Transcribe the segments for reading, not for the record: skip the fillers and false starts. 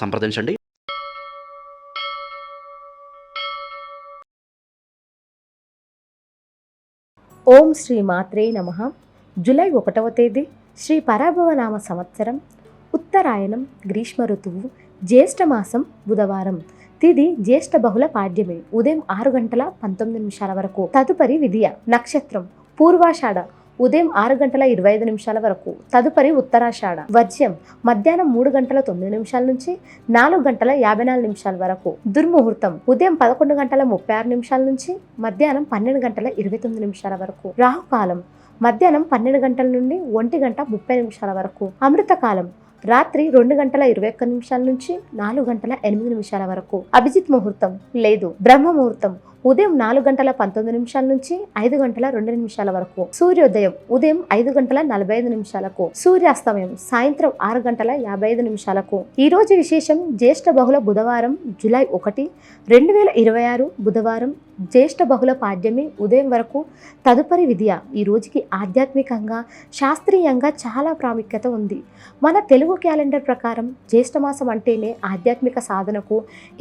సంప్రదించండి. ఓం శ్రీ మాత్రే నమః. జూలై 1వ తేదీ శ్రీ పరాభవనామ సంవత్సరం, ఉత్తరాయణం, గ్రీష్మ ఋతువు, జ్యేష్ఠమాసం, బుధవారం. తిథి జ్యేష్ఠ బహుళ పాడ్యమి. ఉదయం 6 గంటల 19 నిమిషాల వరకు. తదుపరి విధియ. నక్షత్రం పూర్వాషాఢ. ఉదయం 6 గంటల 25 నిమిషాల వరకు. తదుపరి ఉత్తరాషాఢ. వర్జ్యం మధ్యాహ్నం 3 గంటల 9 నిమిషాల నుంచి 4 గంటల 54 నిమిషాల వరకు. దుర్ముహూర్తం ఉదయం 11 గంటల 36 నిమిషాల నుంచి మధ్యాహ్నం 12 గంటల 29 నిమిషాల వరకు. రాహుకాలం మధ్యాహ్నం 12 గంటల నుండి 1 గంట 30 నిమిషాల వరకు. అమృతకాలం రాత్రి 2 గంటల 21 నిమిషాల నుంచి 4 గంటల 8 నిమిషాల వరకు. అభిజిత్ ముహూర్తం లేదు. బ్రహ్మ ముహూర్తం ఉదయం 4 గంటల 19 నిమిషాల నుంచి 5 గంటల 2 నిమిషాల వరకు. సూర్యోదయం ఉదయం 5 గంటల 45 నిమిషాలకు. సూర్యాస్తమయం సాయంత్రం 6 గంటల 55 నిమిషాలకు. ఈ రోజు విశేషం జ్యేష్ఠ బహుళ బుధవారం, జూలై 1, 2026 బుధవారం, జ్యేష్ఠ బహుళ పాడ్యమి ఉదయం వరకు. తదుపరి విధియ. ఈ రోజుకి ఆధ్యాత్మికంగా, శాస్త్రీయంగా చాలా ప్రాముఖ్యత ఉంది. మన తెలుగు క్యాలెండర్ ప్రకారం జ్యేష్ఠమాసం అంటేనే ఆధ్యాత్మిక సాధనకు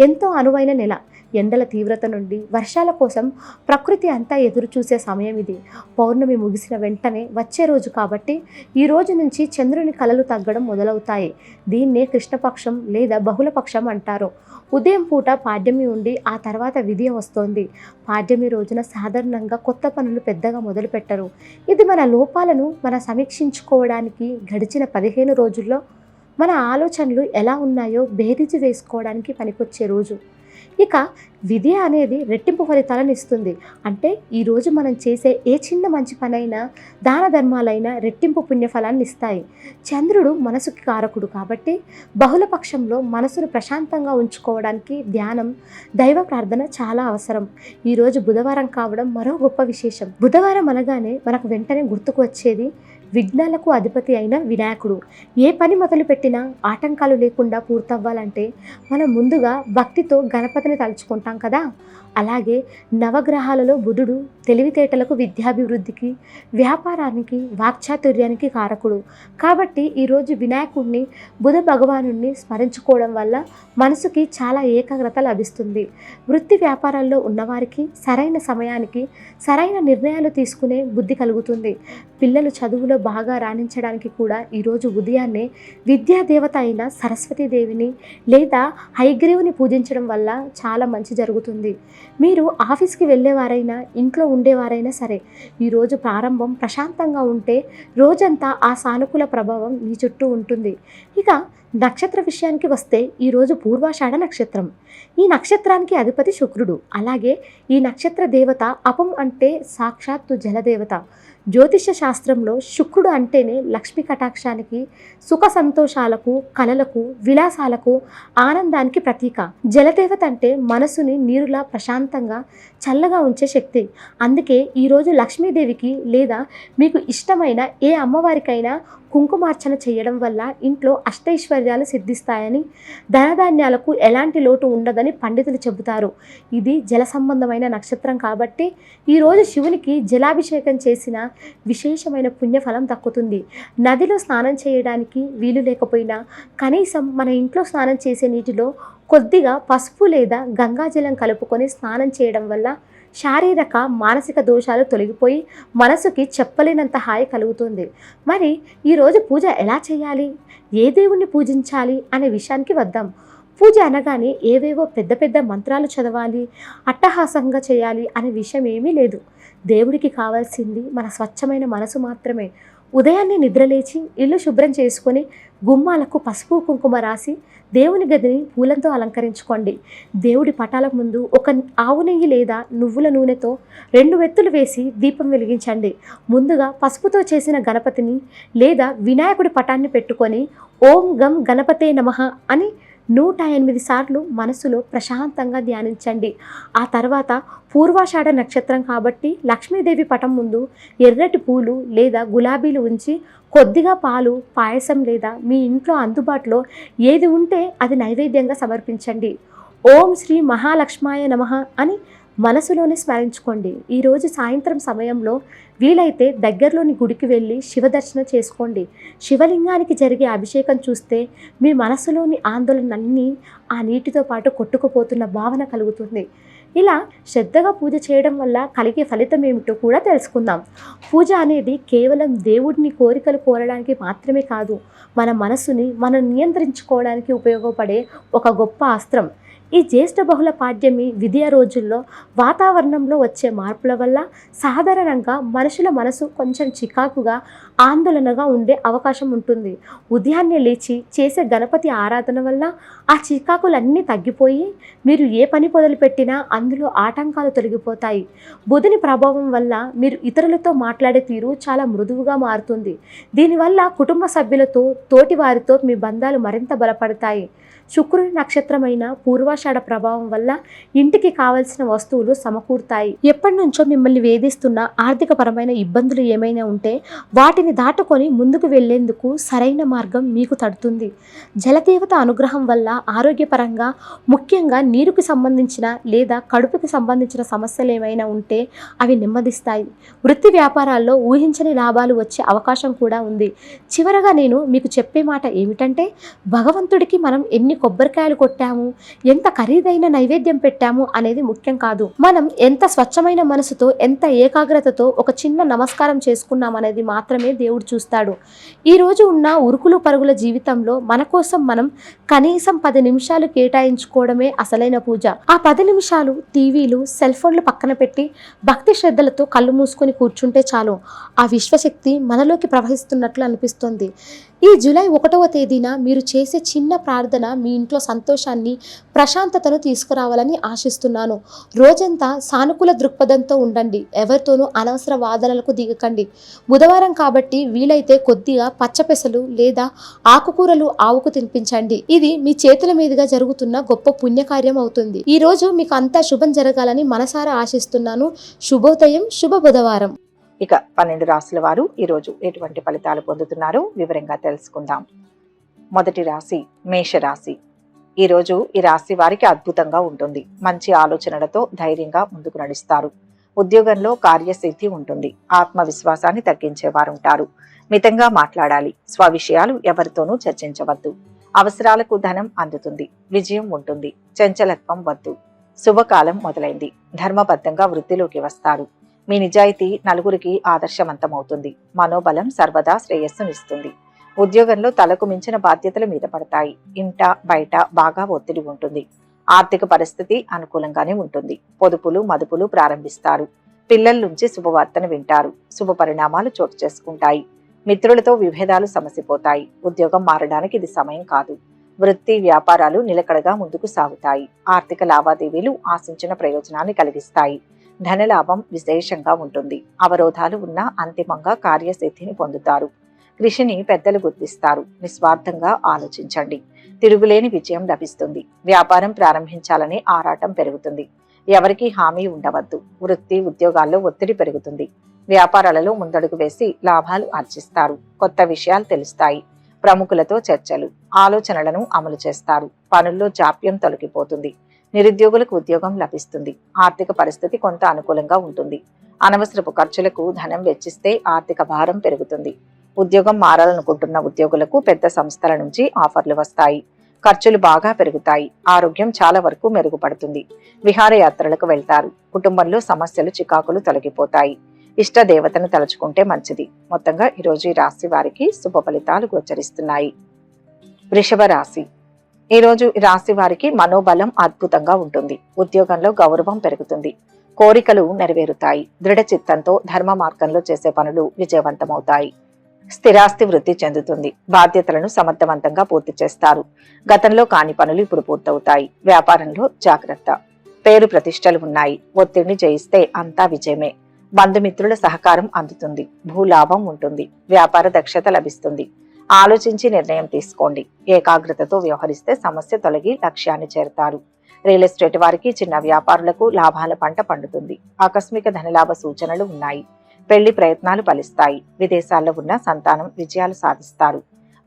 ఎంతో అనువైన నెల. ఎండల తీవ్రత నుండి వర్షాల కోసం ప్రకృతి అంతా ఎదురు చూసే సమయం ఇది. పౌర్ణమి ముగిసిన వెంటనే వచ్చే రోజు కాబట్టి ఈ రోజు నుంచి చంద్రుని కలలు తగ్గడం మొదలవుతాయి. దీన్నే కృష్ణపక్షం లేదా బహుళపక్షం అంటారు. ఉదయం పూట పాడ్యమి ఉండి ఆ తర్వాత విధియ వస్తోంది. పాడ్యమి రోజున సాధారణంగా కొత్త పనులు పెద్దగా మొదలు పెట్టరు. ఇది మన లోపాలను మనం సమీక్షించుకోవడానికి, గడిచిన 15 రోజుల్లో మన ఆలోచనలు ఎలా ఉన్నాయో బేరీజు వేసుకోవడానికి పనికొచ్చే రోజు. ఇక విధియ అనేది రెట్టింపు ఫలితాలను ఇస్తుంది. అంటే ఈరోజు మనం చేసే ఏ చిన్న మంచి పనైనా, దాన ధర్మాలైనా రెట్టింపు పుణ్యఫలాన్ని ఇస్తాయి. చంద్రుడు మనసుకి కారకుడు కాబట్టి బహుళపక్షంలో మనసును ప్రశాంతంగా ఉంచుకోవడానికి ధ్యానం, దైవ ప్రార్థన చాలా అవసరం. ఈరోజు బుధవారం కావడం మరో గొప్ప విశేషం. బుధవారం అనగానే మనకు వెంటనే గుర్తుకు వచ్చేది విఘ్నాలకు అధిపతి అయిన వినాయకుడు. ఏ పని మొదలుపెట్టినా ఆటంకాలు లేకుండా పూర్తవ్వాలంటే మనం ముందుగా భక్తితో గణపతిని తలుచుకుంటాం కదా. అలాగే నవగ్రహాలలో బుధుడు తెలివితేటలకు, విద్యాభివృద్ధికి, వ్యాపారానికి, వాక్చాతుర్యానికి కారకుడు. కాబట్టి ఈరోజు వినాయకుడిని, బుధ భగవానుడిని స్మరించుకోవడం వల్ల మనసుకి చాలా ఏకాగ్రత లభిస్తుంది. వృత్తి వ్యాపారాల్లో ఉన్నవారికి సరైన సమయానికి సరైన నిర్ణయాలు తీసుకునే బుద్ధి కలుగుతుంది. పిల్లలు చదువులో బాగా రాణించడానికి కూడా ఈరోజు ఉదయాన్నే విద్యాదేవత అయిన సరస్వతీదేవిని లేదా హయగ్రీవుని పూజించడం వల్ల చాలా మంచి జరుగుతుంది. మీరు ఆఫీస్కి వెళ్ళేవారైనా, ఇంట్లో ఉండేవారైనా సరే ఈరోజు ప్రారంభం ప్రశాంతంగా ఉంటే రోజంతా ఆ సానుకూల ప్రభావం మీ చుట్టూ ఉంటుంది. ఇక నక్షత్ర విషయానికి వస్తే ఈరోజు పూర్వాషాఢ నక్షత్రం. ఈ నక్షత్రానికి అధిపతి శుక్రుడు. అలాగే ఈ నక్షత్ర దేవత అపం అంటే సాక్షాత్తు జలదేవత. జ్యోతిష శాస్త్రంలో శుక్రుడు అంటేనే లక్ష్మీ కటాక్షానికి, సుఖ సంతోషాలకు, కలలకు, విలాసాలకు, ఆనందానికి ప్రతీక. జలదేవత అంటే మనసుని నీరులా ప్రశాంతంగా, చల్లగా ఉంచే శక్తి. అందుకే ఈరోజు లక్ష్మీదేవికి లేదా మీకు ఇష్టమైన ఏ అమ్మవారికైనా కుంకుమార్చన చేయడం వల్ల ఇంట్లో అష్టైశ్వర్యాలు సిద్ధిస్తాయని, ధనధాన్యాలకు ఎలాంటి లోటు ఉండదని పండితులు చెబుతారు. ఇది జల సంబంధమైన నక్షత్రం కాబట్టి ఈరోజు శివునికి జలాభిషేకం చేసిన విశేషమైన పుణ్యఫలం దక్కుతుంది. నదిలో స్నానం చేయడానికి వీలు లేకపోయినా కనీసం మన ఇంట్లో స్నానం చేసే నీటిలో కొద్దిగా పసుపు లేదా గంగాజలం కలుపుకొని స్నానం చేయడం వల్ల శారీరక, మానసిక దోషాలు తొలగిపోయి మనసుకి చెప్పలేనంత హాయి కలుగుతుంది. మరి ఈరోజు పూజ ఎలా చేయాలి, ఏ దేవుణ్ణి పూజించాలి అనే విషయానికి వద్దాం. పూజ అనగానే ఏవేవో పెద్ద పెద్ద మంత్రాలు చదవాలి, అట్టహాసంగా చేయాలి అనే విషయం ఏమీ లేదు. దేవుడికి కావాల్సింది మన స్వచ్ఛమైన మనసు మాత్రమే. ఉదయాన్నే నిద్రలేచి ఇల్లు శుభ్రం చేసుకొని గుమ్మాలకు పసుపు కుంకుమ రాసి దేవుని గదిని పూలతో అలంకరించుకోండి. దేవుడి పటాల ముందు ఒక ఆవు నెయ్యి లేదా నువ్వుల నూనెతో 2 వెత్తులు వేసి దీపం వెలిగించండి. ముందుగా పసుపుతో చేసిన గణపతిని లేదా వినాయకుడి పటాన్ని పెట్టుకొని ఓం గం గణపతే నమః అని 108 సార్లు మనసులో ప్రశాంతంగా ధ్యానించండి. ఆ తర్వాత పూర్వాషాఢ నక్షత్రం కాబట్టి లక్ష్మీదేవి పటం ముందు ఎర్రటి పూలు లేదా గులాబీలు ఉంచి కొద్దిగా పాలు, పాయసం లేదా మీ ఇంట్లో అందుబాటులో ఏది ఉంటే అది నైవేద్యంగా సమర్పించండి. ఓం శ్రీ మహాలక్ష్మాయ నమః అని మనసులోనే స్మరించుకోండి. ఈరోజు సాయంత్రం సమయంలో వీలైతే దగ్గరలోని గుడికి వెళ్ళి శివదర్శనం చేసుకోండి. శివలింగానికి జరిగే అభిషేకం చూస్తే మీ మనసులోని ఆందోళనన్నీ ఆ నీటితో పాటు కొట్టుకుపోతున్న భావన కలుగుతుంది. ఇలా శ్రద్ధగా పూజ చేయడం వల్ల కలిగే ఫలితం ఏమిటో కూడా తెలుసుకుందాం. పూజ అనేది కేవలం దేవుడిని కోరికలు కోరడానికి మాత్రమే కాదు, మన మనసుని మనం నియంత్రించుకోవడానికి ఉపయోగపడే ఒక గొప్ప అస్త్రం. ఈ జ్యేష్ఠ బహుళ పాడ్యమి విదియ రోజుల్లో వాతావరణంలో వచ్చే మార్పుల వల్ల సాధారణంగా మనుషుల మనసు కొంచెం చికాకుగా, ఆందోళనగా ఉండే అవకాశం ఉంటుంది. ఉదయాన్నే లేచి చేసే గణపతి ఆరాధన వల్ల ఆ చికాకులన్నీ తగ్గిపోయి మీరు ఏ పని మొదలుపెట్టినా అందులో ఆటంకాలు తొలగిపోతాయి. బుధుని ప్రభావం వల్ల మీరు ఇతరులతో మాట్లాడే తీరు చాలా మృదువుగా మారుతుంది. దీనివల్ల కుటుంబ సభ్యులతో, తోటి వారితో మీ బంధాలు మరింత బలపడతాయి. శుక్రుని నక్షత్రమైన పూర్వాషాఢ ప్రభావం వల్ల ఇంటికి కావలసిన వస్తువులు సమకూరుతాయి. ఎప్పటి నుంచో మిమ్మల్ని వేధిస్తున్న ఆర్థికపరమైన ఇబ్బందులు ఏమైనా ఉంటే వాటిని దాటుకొని ముందుకు వెళ్లేందుకు సరైన మార్గం మీకు తడుతుంది. జలదేవత అనుగ్రహం వల్ల ఆరోగ్యపరంగా, ముఖ్యంగా నీరుకి సంబంధించిన లేదా కడుపుకి సంబంధించిన సమస్యలు ఏమైనా ఉంటే అవి నెమ్మదిస్తాయి. వృత్తి వ్యాపారాల్లో ఊహించని లాభాలు వచ్చే అవకాశం కూడా ఉంది. చివరగా నేను మీకు చెప్పే మాట ఏమిటంటే, భగవంతుడికి మనం ఎన్ని కొబ్బరికాయలు కొట్టాము, ఎంత ఖరీదైన నైవేద్యం పెట్టాము అనేది ముఖ్యం కాదు. మనం ఎంత స్వచ్ఛమైన మనసుతో, ఎంత ఏకాగ్రతతో ఒక చిన్న నమస్కారం చేసుకున్నాం అనేది మాత్రమే దేవుడు చూస్తాడు. ఈ రోజు ఉన్న ఉరుకులు పరుగుల జీవితంలో మన కోసం మనం కనీసం 10 నిమిషాలు కేటాయించుకోవడమే అసలైన పూజ. ఆ 10 నిమిషాలు టీవీలు, సెల్ ఫోన్లు పక్కన పెట్టి భక్తి శ్రద్ధలతో కళ్ళు మూసుకొని కూర్చుంటే చాలు, ఆ విశ్వశక్తి మనలోకి ప్రవహిస్తున్నట్లు అనిపిస్తుంది. ఈ జూలై 1వ తేదీన మీరు చేసే చిన్న ప్రార్థన మీ ఇంట్లో సంతోషాన్ని, ప్రశాంతతను తీసుకురావాలని ఆశిస్తున్నాను. రోజంతా సానుకూల దృక్పథంతో ఉండండి. ఎవరితోనూ అనవసర వాదనలకు దిగకండి. బుధవారం కాబట్టి వీలైతే కొద్దిగా పచ్చపెసలు లేదా ఆకుకూరలు ఆవుకు తినిపించండి. ఇది మీ చేతుల మీదుగా జరుగుతున్న గొప్ప పుణ్యకార్యం అవుతుంది. ఈ రోజు మీకు అంతా శుభం జరగాలని మనసారా ఆశిస్తున్నాను. శుభోదయం, శుభ బుధవారం. ఇక 12 రాశుల వారు ఈరోజు ఎటువంటి ఫలితాలు పొందుతున్నారో వివరంగా తెలుసుకుందాం. మొదటి రాశి మేషరాశి. ఈరోజు ఈ రాశి వారికి అద్భుతంగా ఉంటుంది. మంచి ఆలోచనలతో ధైర్యంగా ముందుకు నడుస్తారు. ఉద్యోగంలో కార్యసిద్ధి ఉంటుంది. ఆత్మవిశ్వాసాన్ని తగ్గించేవారుంటారు. మితంగా మాట్లాడాలి. స్వవిషయాలు ఎవరితోనూ చర్చించవద్దు. అవసరాలకు ధనం అందుతుంది. విజయం ఉంటుంది. చంచలత్వం వద్దు. శుభకాలం మొదలైంది. ధర్మబద్ధంగా వృత్తిలోకి వస్తారు. మీ నిజాయితీ నలుగురికి ఆదర్శవంతమవుతుంది. మనోబలం సర్వదా శ్రేయస్సునిస్తుంది. ఉద్యోగంలో తలకు మించిన బాధ్యతలు మీద పడతాయి. ఇంట బయట బాగా ఒత్తిడి ఉంటుంది. ఆర్థిక పరిస్థితి అనుకూలంగానే ఉంటుంది. పొదుపులు మదుపులు ప్రారంభిస్తారు. పిల్లల నుంచి శుభవార్తను వింటారు. శుభ పరిణామాలు చోటు చేసుకుంటాయి. మిత్రులతో విభేదాలు సమసిపోతాయి. ఉద్యోగం మారడానికి ఇది సమయం కాదు. వృత్తి వ్యాపారాలు నిలకడగా ముందుకు సాగుతాయి. ఆర్థిక లావాదేవీలు ఆశించిన ప్రయోజనాన్ని కలిగిస్తాయి. ధనలాభం విశేషంగా ఉంటుంది. అవరోధాలు ఉన్నా అంతిమంగా కార్యసిద్ధిని పొందుతారు. కృషిని పెద్దలు గుర్తిస్తారు. నిస్వార్థంగా ఆలోచించండి. తిరుగులేని విజయం లభిస్తుంది. వ్యాపారం ప్రారంభించాలనే ఆరాటం పెరుగుతుంది. ఎవరికీ హామీ ఉండవద్దు. వృత్తి ఉద్యోగాల్లో ఒత్తిడి పెరుగుతుంది. వ్యాపారాలలో ముందడుగు వేసి లాభాలు ఆర్జిస్తారు. కొత్త విషయాలు తెలుస్తాయి. ప్రముఖులతో చర్చలు, ఆలోచనలను అమలు చేస్తారు. పనుల్లో జాప్యం తొలగిపోతుంది. నిరుద్యోగులకు ఉద్యోగం లభిస్తుంది. ఆర్థిక పరిస్థితి కొంత అనుకూలంగా ఉంటుంది. అనవసరపు ఖర్చులకు ధనం వెచ్చిస్తే ఆర్థిక భారం పెరుగుతుంది. ఉద్యోగం మారాలనుకుంటున్న ఉద్యోగులకు పెద్ద సంస్థల నుంచి ఆఫర్లు వస్తాయి. ఖర్చులు బాగా పెరుగుతాయి. ఆరోగ్యం చాలా వరకు మెరుగుపడుతుంది. విహారయాత్రలకు వెళ్తారు. కుటుంబంలో సమస్యలు, చికాకులు తొలగిపోతాయి. ఇష్ట దేవతను తలుచుకుంటే మంచిది. మొత్తంగా ఈరోజు ఈ రాశి వారికి శుభ ఫలితాలు గోచరిస్తున్నాయి. వృషభ రాశి. ఈ రోజు రాశి వారికి మనోబలం అద్భుతంగా ఉంటుంది. ఉద్యోగంలో గౌరవం పెరుగుతుంది. కోరికలు నెరవేరుతాయి. దృఢ చిత్తంతో ధర్మ మార్గంలో చేసే పనులు విజయవంతమవుతాయి. స్థిరాస్తి వృద్ధి చెందుతుంది. బాధ్యతలను సమర్థవంతంగా పూర్తి చేస్తారు. గతంలో కాని పనులు ఇప్పుడు పూర్తవుతాయి. వ్యాపారంలో జాగ్రత్త. పేరు ప్రతిష్టలు ఉన్నాయి. ఒత్తిడిని జయిస్తే అంతా విజయమే. బంధుమిత్రుల సహకారం అందుతుంది. భూలాభం ఉంటుంది. వ్యాపార దక్షత లభిస్తుంది. ఆలోచించి నిర్ణయం తీసుకోండి. ఏకాగ్రతతో వ్యవహరిస్తే సమస్య తొలగి లక్ష్యాన్ని చేరుతారు. రియల్ ఎస్టేట్ వారికి, చిన్న వ్యాపారులకు లాభాల పంట పండుతుంది. ఆకస్మిక ధనలాభ సూచనలు ఉన్నాయి. పెళ్లి ప్రయత్నాలు ఫలిస్తాయి. విదేశాల్లో ఉన్న సంతానం విజయాలు సాధిస్తారు.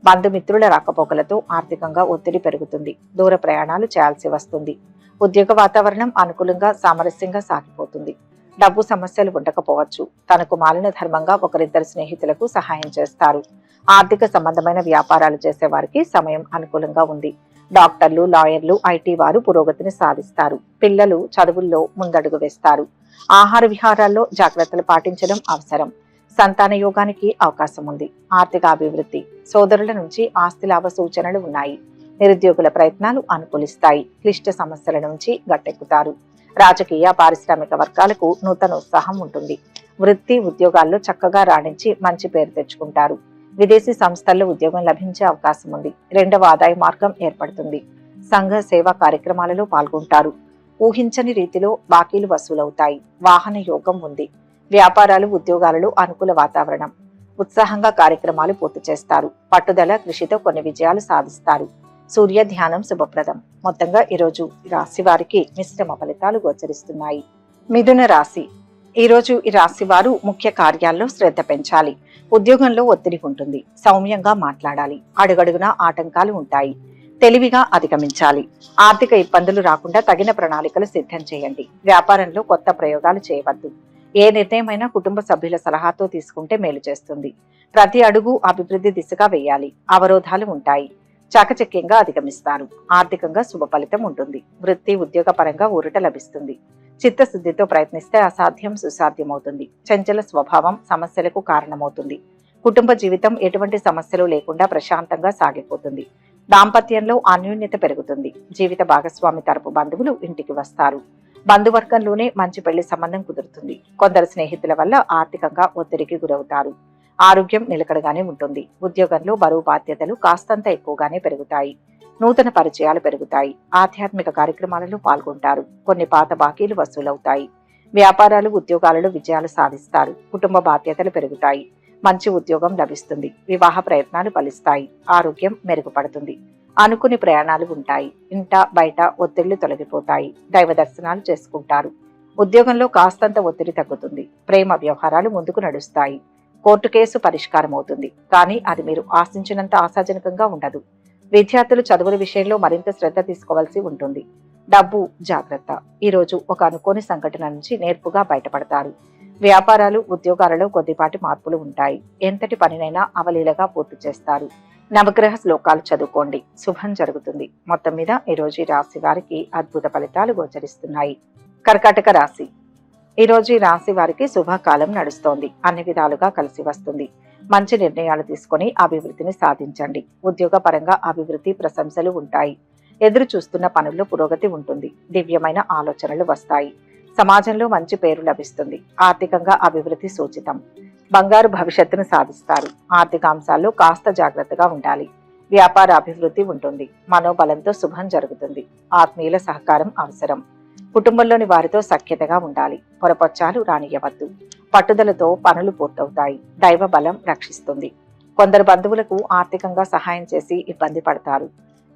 బంధుమిత్రుల రాకపోకలతో ఆర్థికంగా ఒత్తిడి పెరుగుతుంది. దూర ప్రయాణాలు చేయాల్సి వస్తుంది. ఉద్యోగ వాతావరణం అనుకూలంగా సామరస్యంగా సాగిపోతుంది. డబ్బు సమస్యలు ఉండకపోవచ్చు. తనకు మాలిన ధర్మంగా ఒకరిద్దరు స్నేహితులకు సహాయం చేస్తారు. ఆర్థిక సంబంధమైన వ్యాపారాలు చేసే వారికి సమయం అనుకూలంగా ఉంది. డాక్టర్లు, లాయర్లు, ఐటీ వారు పురోగతిని సాధిస్తారు. పిల్లలు చదువుల్లో ముందడుగు వేస్తారు. ఆహార విహారాల్లో జాగ్రత్తలు పాటించడం అవసరం. సంతాన యోగానికి అవకాశం ఉంది. ఆర్థిక అభివృద్ధి. సోదరుల నుంచి ఆస్తి లాభ సూచనలు ఉన్నాయి. నిరుద్యోగుల ప్రయత్నాలు అనుకూలిస్తాయి. క్లిష్ట సమస్యల నుంచి గట్టెక్కుతారు. రాజకీయ, పారిశ్రామిక వర్గాలకు నూతన ఉత్సాహం ఉంటుంది. వృత్తి ఉద్యోగాల్లో చక్కగా రాణించి మంచి పేరు తెచ్చుకుంటారు. విదేశీ సంస్థల్లో ఉద్యోగం లభించే అవకాశం ఉంది. రెండవ ఆదాయ మార్గం ఏర్పడుతుంది. సంఘ సేవా కార్యక్రమాలలో పాల్గొంటారు. ఊహించని రీతిలో బాకీలు వసూలవుతాయి. వాహన యోగం ఉంది. వ్యాపారాలు, ఉద్యోగాలలో అనుకూల వాతావరణం. ఉత్సాహంగా కార్యక్రమాలు పూర్తి చేస్తారు. పట్టుదల, కృషితో కొన్ని విజయాలు సాధిస్తారు. సూర్య ధ్యానం శుభప్రదం. మొత్తంగా ఈరోజు రాశి వారికి మిశ్రమ ఫలితాలు గోచరిస్తున్నాయి. మిథున రాశి. ఈరోజు ఈ రాశి వారు ముఖ్య కార్యాల్లో శ్రద్ధ పెంచాలి. ఉద్యోగంలో ఒత్తిడి ఉంటుంది. సౌమ్యంగా మాట్లాడాలి. అడుగడుగునా ఆటంకాలు ఉంటాయి. తెలివిగా అధిగమించాలి. ఆర్థిక ఇబ్బందులు రాకుండా తగిన ప్రణాళికలు సిద్ధం చేయండి. వ్యాపారంలో కొత్త ప్రయోగాలు చేయవద్దు. ఏ నిర్ణయమైనా కుటుంబ సభ్యుల సలహాతో తీసుకుంటే మేలు చేస్తుంది. ప్రతి అడుగు అభివృద్ధి దిశగా వేయాలి. అవరోధాలు ఉంటాయి. చాకచక్యంగా అధిగమిస్తారు. ఆర్థికంగా శుభ ఫలితం ఉంటుంది. వృత్తి, ఉద్యోగ పరంగా ఊరట లభిస్తుంది. చిత్తశుద్ధితో ప్రయత్నిస్తే అసాధ్యం సుసాధ్యమవుతుంది. చంచల స్వభావం సమస్యలకు కారణమవుతుంది. కుటుంబ జీవితం ఎటువంటి సమస్యలు లేకుండా ప్రశాంతంగా సాగిపోతుంది. దాంపత్యంలో అన్యోన్యత పెరుగుతుంది. జీవిత భాగస్వామి తరపు బంధువులు ఇంటికి వస్తారు. బంధువర్గంలోనే మంచి పెళ్లి సంబంధం కుదురుతుంది. కొందరు స్నేహితుల వల్ల ఆర్థికంగా ఒత్తిడికి గురవుతారు. ఆరోగ్యం నిలకడగానే ఉంటుంది. ఉద్యోగంలో బరువు బాధ్యతలు కాస్తంత ఎక్కువగానే పెరుగుతాయి. నూతన పరిచయాలు పెరుగుతాయి. ఆధ్యాత్మిక కార్యక్రమాలలో పాల్గొంటారు. కొన్ని పాత బాకీలు వసూలవుతాయి. వ్యాపారాలు, ఉద్యోగాలలో విజయాలు సాధిస్తారు. కుటుంబ బాధ్యతలు పెరుగుతాయి. మంచి ఉద్యోగం లభిస్తుంది. వివాహ ప్రయత్నాలు ఫలిస్తాయి. ఆరోగ్యం మెరుగుపడుతుంది. అనుకుని ప్రయాణాలు ఉంటాయి. ఇంట బయట ఒత్తిళ్లు తొలగిపోతాయి. దైవ దర్శనాలు చేసుకుంటారు. ఉద్యోగంలో కాస్తంత ఒత్తిడి తగ్గుతుంది. ప్రేమ వ్యవహారాలు ముందుకు నడుస్తాయి. కోర్టు కేసు పరిష్కారం అవుతుంది. కానీ అది మీరు ఆశించినంత ఆశాజనకంగా ఉండదు. విద్యార్థులు చదువుల విషయంలో మరింత శ్రద్ధ తీసుకోవాల్సి ఉంటుంది. డబ్బు జాగ్రత్త. ఈరోజు ఒక అనుకోని సంఘటన నుంచి నేర్పుగా బయటపడతారు. వ్యాపారాలు, ఉద్యోగాలలో కొద్దిపాటి మార్పులు ఉంటాయి. ఎంతటి పనినైనా అవలీలగా పూర్తి చేస్తారు. నవగ్రహ శ్లోకాలు చదువుకోండి. శుభం జరుగుతుంది. మొత్తం మీద ఈరోజు ఈ రాశి వారికి అద్భుత ఫలితాలు గోచరిస్తున్నాయి. కర్కాటక రాశి. ఈరోజు ఈ రాశి వారికి శుభకాలం నడుస్తోంది. అన్ని విధాలుగా కలిసి వస్తుంది. మంచి నిర్ణయాలు తీసుకొని అభివృద్ధిని సాధించండి. ఉద్యోగ పరంగా అభివృద్ధి, ప్రశంసలు ఉంటాయి. ఎదురు చూస్తున్న పనుల్లో పురోగతి ఉంటుంది. దివ్యమైన ఆలోచనలు వస్తాయి. సమాజంలో మంచి పేరు లభిస్తుంది. ఆర్థికంగా అభివృద్ధి సూచితం. బంగారు భవిష్యత్తును సాధిస్తారు. ఆర్థిక అంశాల్లో కాస్త జాగ్రత్తగా ఉండాలి. వ్యాపార అభివృద్ధి ఉంటుంది. మనోబలంతో శుభం జరుగుతుంది. ఆత్మీయుల సహకారం అవసరం. కుటుంబంలోని వారితో సఖ్యతగా ఉండాలి. పొరపచ్చాలు రానియవద్దు. పట్టుదలతో పనులు పూర్తవుతాయి. దైవ బలం రక్షిస్తుంది. కొందరు బంధువులకు ఆర్థికంగా సహాయం చేసి ఇబ్బంది పడతారు.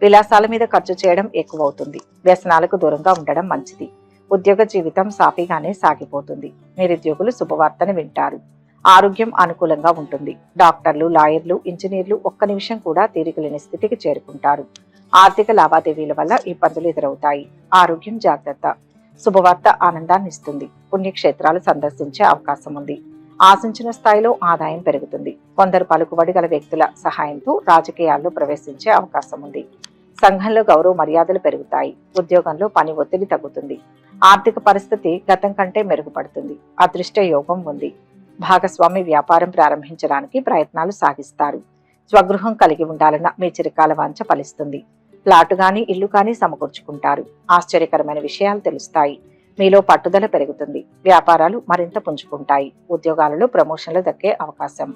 విలాసాల మీద ఖర్చు చేయడం ఎక్కువవుతుంది. వ్యసనాలకు దూరంగా ఉండడం మంచిది. ఉద్యోగ జీవితం సాఫీగానే సాగిపోతుంది. నిరుద్యోగులు శుభవార్తను వింటారు. ఆరోగ్యం అనుకూలంగా ఉంటుంది. డాక్టర్లు, లాయర్లు, ఇంజనీర్లు ఒక్క నిమిషం కూడా తీరికలేని స్థితికి చేరుకుంటారు. ఆర్థిక లావాదేవీల వల్ల ఇబ్బందులు ఎదురవుతాయి. ఆరోగ్యం జాగ్రత్త. శుభవార్త ఆనందాన్ని ఇస్తుంది. పుణ్యక్షేత్రాలు సందర్శించే అవకాశం ఉంది. ఆశించిన స్థాయిలో ఆదాయం పెరుగుతుంది. కొందరు పలుకుబడి గల వ్యక్తుల సహాయంతో రాజకీయాల్లో ప్రవేశించే అవకాశం ఉంది. సంఘంలో గౌరవ మర్యాదలు పెరుగుతాయి. ఉద్యోగంలో పని ఒత్తిడి తగ్గుతుంది. ఆర్థిక పరిస్థితి గతం కంటే మెరుగుపడుతుంది. అదృష్ట యోగం ఉంది. భాగస్వామి వ్యాపారం ప్రారంభించడానికి ప్రయత్నాలు సాగిస్తారు. స్వగృహం కలిగి ఉండాలన్న మీ చిరకాల వాంఛ ఫలిస్తుంది. ప్లాటు గాని, ఇల్లు కానీ సమకూర్చుకుంటారు. ఆశ్చర్యకరమైన విషయాలు తెలుస్తాయి. మీలో పట్టుదల పెరుగుతుంది. వ్యాపారాలు మరింత పుంజుకుంటాయి. ఉద్యోగాలలో ప్రమోషన్లు దక్కే అవకాశం.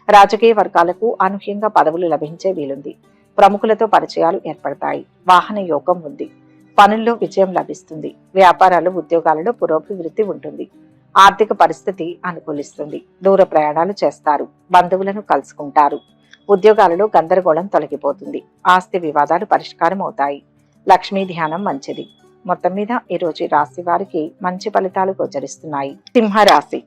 రాజకీయ వర్గాలకు అనూహ్యంగా పదవులు లభించే వీలుంది. ప్రముఖులతో పరిచయాలు ఏర్పడతాయి. వాహన యోగం ఉంది. పనుల్లో విజయం లభిస్తుంది. వ్యాపారాలు, ఉద్యోగాలలో పురోభివృద్ధి ఉంటుంది. ఆర్థిక పరిస్థితి అనుకూలిస్తుంది. దూర ప్రయాణాలు చేస్తారు. బంధువులను కలుసుకుంటారు. ఉద్యోగాలలో గందరగోళం తొలగిపోతుంది. ఆస్తి వివాదాలు పరిష్కారం అవుతాయి. లక్ష్మీ ధ్యానం మంచిది. మొత్తం మీద ఈరోజు ఈ రాశి వారికి మంచి ఫలితాలు గోచరిస్తున్నాయి. సింహరాశి.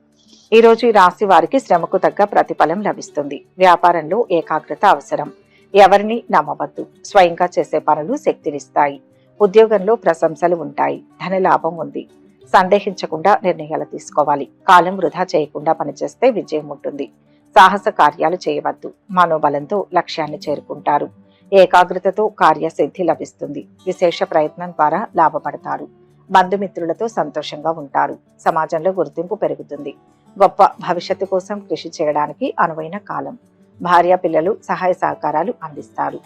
ఈరోజు ఈ రాశి వారికి శ్రమకు తగ్గ ప్రతిఫలం లభిస్తుంది. వ్యాపారంలో ఏకాగ్రత అవసరం. ఎవరిని నమ్మవద్దు. స్వయంగా చేసే పనులు శక్తినిస్తాయి. ఉద్యోగంలో ప్రశంసలు ఉంటాయి. ధన లాభం ఉంది. సందేహించకుండా నిర్ణయాలు తీసుకోవాలి. కాలం వృధా చేయకుండా పనిచేస్తే విజయం ఉంటుంది. సాహస కార్యాలు చేయవద్దు. మనోబలంతో లక్ష్యాన్ని చేరుకుంటారు. ఏకాగ్రతతో కార్యసిద్ధి లభిస్తుంది. విశేష ప్రయత్నం ద్వారా లాభపడతారు. బంధుమిత్రులతో సంతోషంగా ఉంటారు. సమాజంలో గుర్తింపు పెరుగుతుంది. గొప్ప భవిష్యత్తు కోసం కృషి చేయడానికి అనువైన కాలం. భార్య పిల్లలు సహాయ సహకారాలు అందిస్తారు.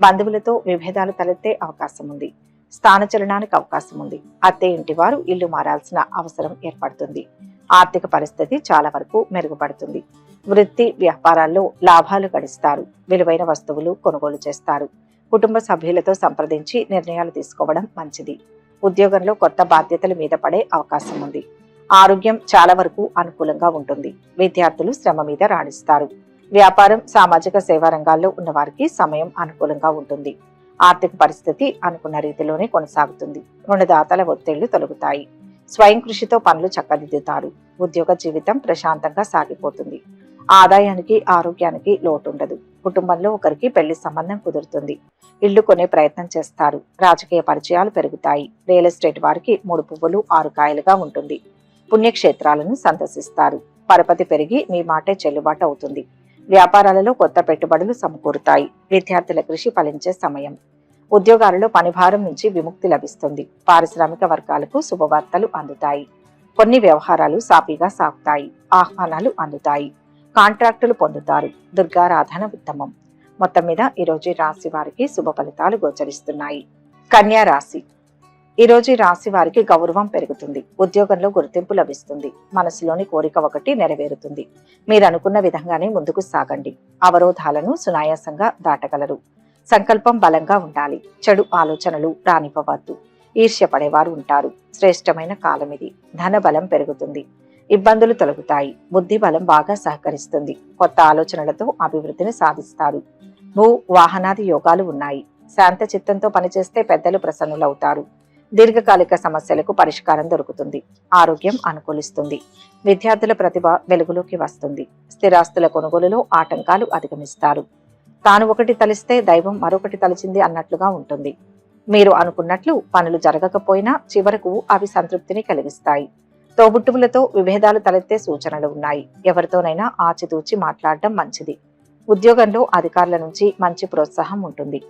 బంధువులతో విభేదాలు తలెత్తే అవకాశం ఉంది. స్థానచలనానికి అవకాశం ఉంది. అత్తే ఇంటి వారు ఇల్లు మారాల్సిన అవసరం ఏర్పడుతుంది. ఆర్థిక పరిస్థితి చాలా వరకు మెరుగుపడుతుంది. వృత్తి వ్యాపారాల్లో లాభాలు గడిస్తారు. విలువైన వస్తువులు కొనుగోలు చేస్తారు. కుటుంబ సభ్యులతో సంప్రదించి నిర్ణయాలు తీసుకోవడం మంచిది. ఉద్యోగంలో కొత్త బాధ్యతల మీద పడే అవకాశం ఉంది. ఆరోగ్యం చాలా వరకు అనుకూలంగా ఉంటుంది. విద్యార్థులు శ్రమ మీద రాణిస్తారు. వ్యాపారం సామాజిక సేవా రంగాల్లో ఉన్న వారికి సమయం అనుకూలంగా ఉంటుంది. ఆర్థిక పరిస్థితి అనుకున్న రీతిలోనే కొనసాగుతుంది. రుణదాతల ఒత్తిళ్లు తొలగుతాయి. స్వయం కృషితో పనులు చక్కదిద్దుతారు. ఉద్యోగ జీవితం ప్రశాంతంగా సాగిపోతుంది. ఆదాయానికి ఆరోగ్యానికి లోటుండదు. కుటుంబంలో ఒకరికి పెళ్లి సంబంధం కుదురుతుంది. ఇళ్లు కొనే ప్రయత్నం చేస్తారు. రాజకీయ పరిచయాలు పెరుగుతాయి. రియల్ ఎస్టేట్ వారికి 3 పువ్వులు 6 కాయలుగా ఉంటుంది. పుణ్యక్షేత్రాలను సందర్శిస్తారు. పరపతి పెరిగి మీ మాటే చెల్లుబాటు అవుతుంది. వ్యాపారాలలో కొత్త పెట్టుబడులు సమకూరుతాయి. విద్యార్థుల కృషి ఫలించే సమయం. ఉద్యోగాలలో పనిభారం నుంచి విముక్తి లభిస్తుంది. పారిశ్రామిక వర్గాలకు శుభవార్తలు అందుతాయి. కొన్ని వ్యవహారాలు సాఫీగా సాగుతాయి. ఆహ్వానాలు అందుతాయి. కాంట్రాక్టులు పొందుతారు. దుర్గారాధన ఉత్తమం. మొత్తం మీద ఈరోజు రాశి వారికి శుభ ఫలితాలు గోచరిస్తున్నాయి. కన్యా రాశి. ఈరోజు రాశి వారికి గౌరవం పెరుగుతుంది. ఉద్యోగంలో గుర్తింపు లభిస్తుంది. మనసులోని కోరిక ఒకటి నెరవేరుతుంది. మీరు అనుకున్న విధంగానే ముందుకు సాగండి. అవరోధాలను సునాయాసంగా దాటగలరు. సంకల్పం బలంగా ఉండాలి. చెడు ఆలోచనలు రానివ్వవద్దు. ఈర్ష్యపడేవారు ఉంటారు. శ్రేష్టమైన కాలం ఇది. ధన బలం పెరుగుతుంది. ఇబ్బందులు తొలగుతాయి. బుద్ధి బలం బాగా సహకరిస్తుంది. కొత్త ఆలోచనలతో అభివృద్ధిని సాధిస్తారు. భూ వాహనాది యోగాలు ఉన్నాయి. శాంత చిత్తంతో పనిచేస్తే పెద్దలు ప్రసన్నులవుతారు. దీర్ఘకాలిక సమస్యలకు పరిష్కారం దొరుకుతుంది. ఆరోగ్యం అనుకూలిస్తుంది. విద్యార్థుల ప్రతిభ వెలుగులోకి వస్తుంది. స్థిరాస్తుల కొనుగోలులో ఆటంకాలు అధిగమిస్తారు. తాను ఒకటి తలిస్తే దైవం మరొకటి తలిచింది అన్నట్లుగా ఉంటుంది. మీరు అనుకున్నట్లు పనులు జరగకపోయినా చివరకు అవి సంతృప్తిని కలిగిస్తాయి. తోబుట్టువులతో విభేదాలు తలెత్తే సూచనలు ఉన్నాయి. ఎవరితోనైనా ఆచితూచి మాట్లాడడం మంచిది. ఉద్యోగంలో అధికారుల నుంచి మంచి ప్రోత్సాహం ఉంటుంది.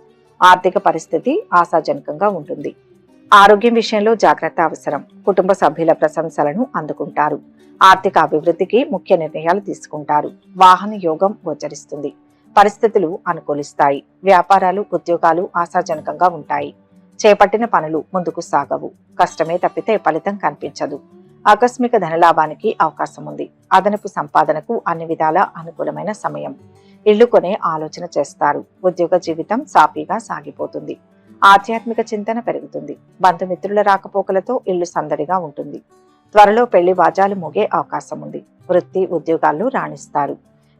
ఆర్థిక పరిస్థితి ఆశాజనకంగా ఉంటుంది. ఆరోగ్యం విషయంలో జాగ్రత్త అవసరం. కుటుంబ సభ్యుల ప్రశంసలను అందుకుంటారు. ఆర్థిక అభివృద్ధికి ముఖ్య నిర్ణయాలు తీసుకుంటారు. వాహన యోగం గోచరిస్తుంది. పరిస్థితులు అనుకూలిస్తాయి. వ్యాపారాలు ఉద్యోగాలు ఆశాజనకంగా ఉంటాయి. చేపట్టిన పనులు ముందుకు సాగవు. కష్టమే తప్పితే ఫలితం కనిపించదు. ఆకస్మిక ధనలాభానికి అవకాశం ఉంది. అదనపు సంపాదనకు అన్ని విధాల అనుకూలమైన సమయం. ఇళ్లు కొనే ఆలోచన చేస్తారు. ఉద్యోగ జీవితం సాఫీగా సాగిపోతుంది. ఆధ్యాత్మిక చింతన పెరుగుతుంది. బంధుమిత్రుల రాకపోకలతో ఇల్లు సందడిగా ఉంటుంది. త్వరలో పెళ్లి వాజాలు మోగే అవకాశం ఉంది. వృత్తి ఉద్యోగాల్లో రాణిస్తారు.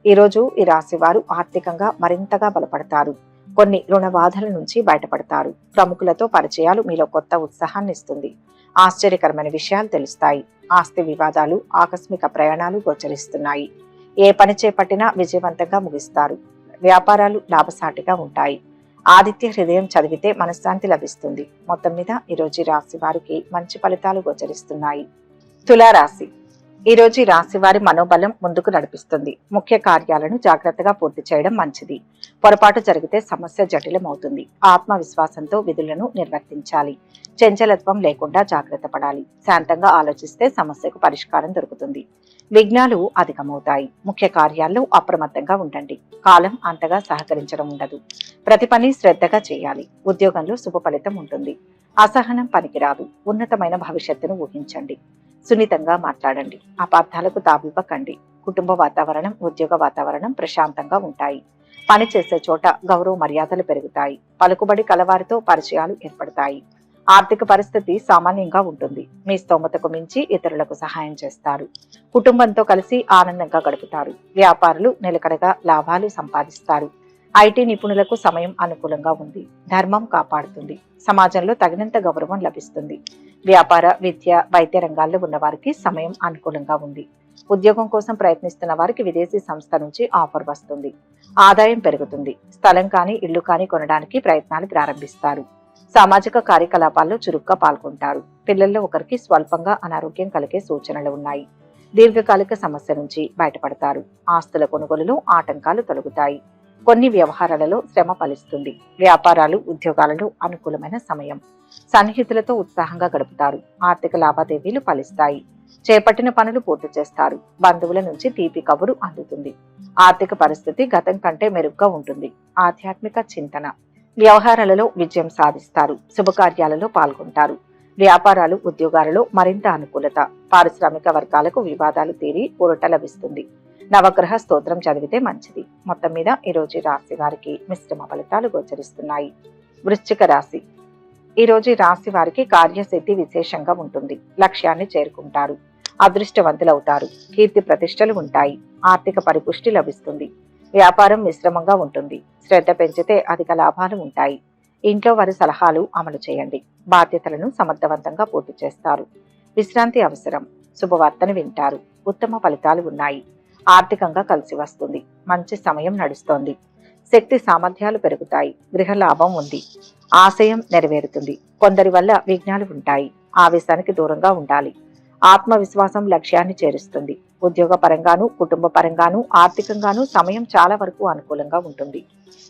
ఈరోజు ఈ రాశి వారు ఆర్థికంగా మరింతగా బలపడతారు. కొన్ని రుణ బాధల నుంచి బయటపడతారు. ప్రముఖులతో పరిచయాలు మీలో కొత్త ఉత్సాహాన్ని ఇస్తుంది. ఆశ్చర్యకరమైన విషయాలు తెలుస్తాయి. ఆస్తి వివాదాలు ఆకస్మిక ప్రయాణాలు గోచరిస్తున్నాయి. ఏ పని చేపట్టినా విజయవంతంగా ముగిస్తారు. వ్యాపారాలు లాభసాటిగా ఉంటాయి. ఆదిత్య హృదయం చదివితే మనశ్శాంతి లభిస్తుంది. మొత్తం మీద ఈరోజు రాశి వారికి మంచి ఫలితాలు గోచరిస్తున్నాయి. తులారాశి. ఈరోజు రాశి వారి మనోబలం ముందుకు నడిపిస్తుంది. ముఖ్య కార్యాలను జాగ్రత్తగా పూర్తి చేయడం మంచిది. పొరపాటు జరిగితే సమస్య జటిలమవుతుంది. ఆత్మవిశ్వాసంతో విధులను నిర్వర్తించాలి. చంచలత్వం లేకుండా జాగ్రత్త పడాలి. శాంతంగా ఆలోచిస్తే సమస్యకు పరిష్కారం దొరుకుతుంది. విఘ్నాలు అధికమవుతాయి. ముఖ్య కార్యాల్లో అప్రమత్తంగా ఉండండి. కాలం అంతగా సహకరించడం ఉండదు. ప్రతి పని శ్రద్ధగా చేయాలి. ఉద్యోగంలో శుభ ఫలితం ఉంటుంది. అసహనం పనికిరాదు. ఉన్నతమైన భవిష్యత్తును ఊహించండి. సున్నితంగా మాట్లాడండి. అపార్థాలకు తావివ్వకండి. కుటుంబ వాతావరణం ఉద్యోగ వాతావరణం ప్రశాంతంగా ఉంటాయి. పని చేసే చోట గౌరవ మర్యాదలు పెరుగుతాయి. పలుకుబడి కలవారితో పరిచయాలు ఏర్పడతాయి. ఆర్థిక పరిస్థితి సామాన్యంగా ఉంటుంది. మీ స్తోమతకు మించి ఇతరులకు సహాయం చేస్తారు. కుటుంబంతో కలిసి ఆనందంగా గడుపుతారు. వ్యాపారులు నిలకడగా లాభాలు సంపాదిస్తారు. ఐటీ నిపుణులకు సమయం అనుకూలంగా ఉంది. ధర్మం కాపాడుతుంది. సమాజంలో తగినంత గౌరవం లభిస్తుంది. వ్యాపార విద్య వైద్య రంగాల్లో ఉన్న వారికి సమయం అనుకూలంగా ఉంది. ఉద్యోగం కోసం ప్రయత్నిస్తున్న వారికి విదేశీ సంస్థ నుంచి ఆఫర్ వస్తుంది. ఆదాయం పెరుగుతుంది. స్థలం కానీ ఇల్లు కానీ కొనడానికి ప్రయత్నాలు ప్రారంభిస్తారు. సామాజిక కార్యకలాపాల్లో చురుగ్గా పాల్గొంటారు. పిల్లల్లో ఒకరికి స్వల్పంగా అనారోగ్యం కలిగే సూచనలు ఉన్నాయి. దీర్ఘకాలిక సమస్య నుంచి బయటపడతారు. ఆస్తుల కొనుగోలులో ఆటంకాలు తొలగుతాయి. కొన్ని వ్యవహారాలలో శ్రమ ఫలిస్తుంది. వ్యాపారాలు, ఉద్యోగాలలో అనుకూలమైన సమయం. సన్నిహితులతో ఉత్సాహంగా గడుపుతారు. ఆర్థిక లావాదేవీలు ఫలిస్తాయి. చేపట్టిన పనులు పూర్తి చేస్తారు. బంధువుల నుంచి తీపి కబురు అందుతుంది. ఆర్థిక పరిస్థితి గతం కంటే మెరుగ్గా ఉంటుంది. ఆధ్యాత్మిక చింతన. వ్యవహారాలలో విజయం సాధిస్తారు. శుభకార్యాలలో పాల్గొంటారు. వ్యాపారాలు, ఉద్యోగాలలో మరింత అనుకూలత. పారిశ్రామిక వర్గాలకు వివాదాలు తీరి ఊరట లభిస్తుంది. నవగ్రహ స్తోత్రం చదివితే మంచిది. మొత్తం మీద ఈ రోజు రాశి వారికి మిశ్రమ ఫలితాలు గోచరిస్తున్నాయి. వృశ్చిక రాశి. ఈ రోజు రాశి వారికి కార్యసిద్ధి విశేషంగా ఉంటుంది. లక్ష్యాన్ని చేరుకుంటారు. అదృష్టవంతులవుతారు. కీర్తి ప్రతిష్టలు ఉంటాయి. ఆర్థిక పరిపుష్టి లభిస్తుంది. వ్యాపారం మిశ్రమంగా ఉంటుంది. శ్రద్ధ పెంచితే అధిక లాభాలు ఉంటాయి. ఇంట్లో వారి సలహాలు అమలు చేయండి. బాధ్యతలను సమర్థవంతంగా పూర్తి చేస్తారు. విశ్రాంతి అవసరం. శుభవార్తను వింటారు. ఉత్తమ ఫలితాలు ఉన్నాయి. ఆర్థికంగా కలిసి వస్తుంది. మంచి సమయం నడుస్తోంది. శక్తి సామర్థ్యాలు పెరుగుతాయి. గృహ లాభం ఉంది. ఆశయం నెరవేరుతుంది. కొందరి వల్ల విఘ్నాలు ఉంటాయి. ఆవేశానికి దూరంగా ఉండాలి. ఆత్మవిశ్వాసం లక్ష్యాన్ని చేరుస్తుంది. ఉద్యోగ పరంగాను, కుటుంబ పరంగాను, ఆర్థికంగాను సమయం చాలా వరకు అనుకూలంగా ఉంటుంది.